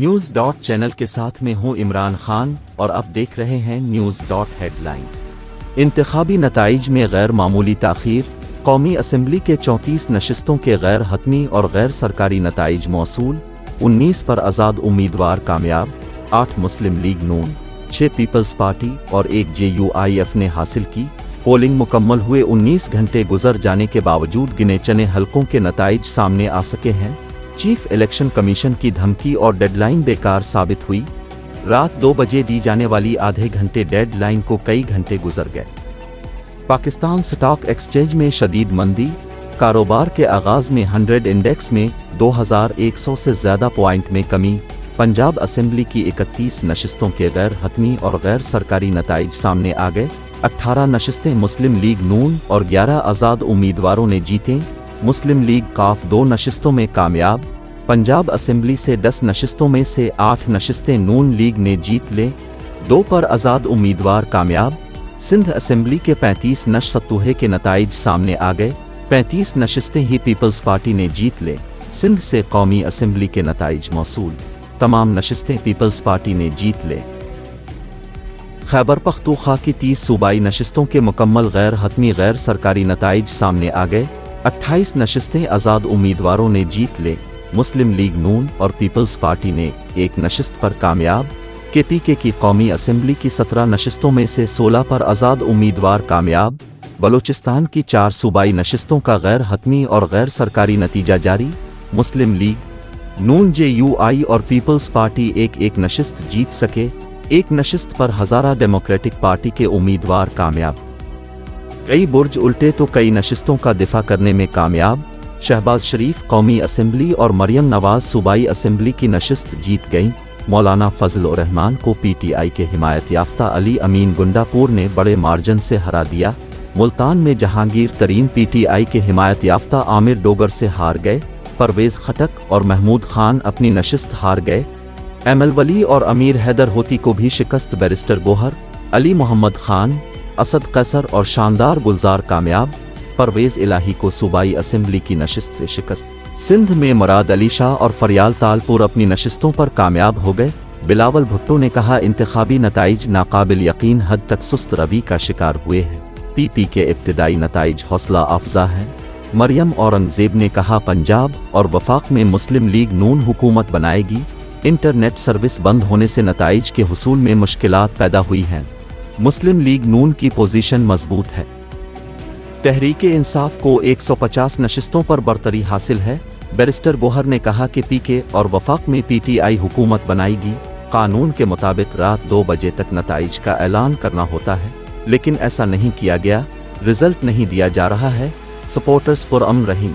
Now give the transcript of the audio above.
News dot channel के साथ में हूं इमरान खान और अब देख रहे हैं न्यूज़ डॉट हेडलाइन। इंतखाबी नताइज में गैर मामूली ताख़ीर, कौमी असम्बली के 34 नशिस्तों के गैर हतमी और गैर सरकारी नताइज मौसूल, 19 पर आज़ाद उम्मीदवार कामयाब, 8 मुस्लिम लीग नून, 6 पीपल्स पार्टी और 1 JUIF ने हासिल की। पोलिंग मुकम्मल हुए 19 घंटे गुजर जाने के बावजूद गिने चने हलकों के नताइज सामने आ सके हैं। चीफ इलेक्शन कमीशन की धमकी और डेडलाइन बेकार साबित हुई। रात 2 बजे दी जाने वाली आधे घंटे डेडलाइन को कई घंटे गुजर गए। पाकिस्तान स्टॉक एक्सचेंज में शदीद मंदी, कारोबार के आगाज़ में 100 इंडेक्स में 2100 से ज़्यादा पॉइंट में कमी। पंजाब असेंबली की 31 नशिस्तों के गैर हतमी और गैर सरकारी नताइज सामने आ गए। 18 नशिस्तें मुस्लिम लीग नून और 11 आज़ाद उम्मीदवारों ने जीतें। मुस्लिम लीग काफ 2 नशिस्तों में कामयाब। पंजाब असेंबली से 10 नशिस्तों में से 8 नशिस्तें नून लीग ने जीत ले, 2 पर आज़ाद उम्मीदवार कामयाब। सिंध असेंबली के 35 नशस्तुहे के नताइज सामने आ गए, 35 नशिस्तें ही पीपल्स पार्टी ने जीत ले। सिंध से कौमी असेंबली के नताइज मौसूल, तमाम नशिस्तें पीपल्स पार्टी ने जीत ले। खैबर पख्तूनख्वा की 30 सूबाई नशिस्तों के मुकम्मल गैर हतमी गैर सरकारी नताइज सामने आ गए, 28 नशिस्तें आज़ाद उम्मीदवारों ने जीत ले। मुस्लिम लीग नून और पीपल्स पार्टी ने 1 नशिस्त पर कामयाब। KPK की कौमी असेंबली की 17 नशिस्तों में से 16 पर आज़ाद उम्मीदवार कामयाब। बलूचिस्तान की 4 सूबाई नशिस्तों का गैर हतमी और गैर सरकारी नतीजा जारी। मुस्लिम लीग नून, JUI और पीपल्स पार्टी 1-1 नशिस्त जीत सके। 1 नशिस्त पर हज़ारा डेमोक्रेटिक पार्टी के उम्मीदवार कामयाब। कई बुर्ज उल्टे तो कई नशिस्तों का दिफा करने में कामयाब। शहबाज शरीफ कौमी असेंबली और मरियम नवाज सूबाई असेंबली की नशिस्त जीत गईं। मौलाना फजल रहमान को PTI के हिमायत याफ्ता अली अमीन गुंडापुर ने बड़े मार्जिन से हरा दिया। मुल्तान में जहांगीर तरीन PTI के हिमायत याफ्ता आमिर डोगर से हार गए। परवेज़ खटक और महमूद खान अपनी नशिस्त हार गए। ML वली और अमीर हैदर होती को भी शिकस्त। बैरिस्टर गोहर, अली मोहम्मद खान, असद कैसर और शानदार गुलजार कामयाब। परवेज़ इलाही को सूबाई असेंबली की नशिस्त से शिकस्त। सिंध में मुराद अली शाह और फरियाल तालपुर अपनी नशिस्तों पर कामयाब हो गए। बिलावल भुट्टो ने कहा, इंतखाबी नताइज नाकाबिल यकीन हद तक सुस्त रवि का शिकार हुए हैं। PP के इब्तिदाई नताइज हौसला अफजा हैं। मरियम औरंगज़ेब ने कहा, पंजाब और वफाक में मुस्लिम लीग नून हुकूमत बनाएगी। इंटरनेट सर्विस बंद होने से नताइज के हुसूल में मुश्किलात पैदा हुई हैं। मुस्लिम लीग नून की पोजीशन मजबूत है। तहरीक इंसाफ को 150 नशिस्तों पर बरतरी हासिल है। बैरिस्टर गोहर ने कहा कि PK और वफाक में PTI हुकूमत बनाएगी। कानून के मुताबिक रात 2 बजे तक नताइज का ऐलान करना होता है, लेकिन ऐसा नहीं किया गया। रिजल्ट नहीं दिया जा रहा है। सपोर्टर्स पुरअमन रहीं।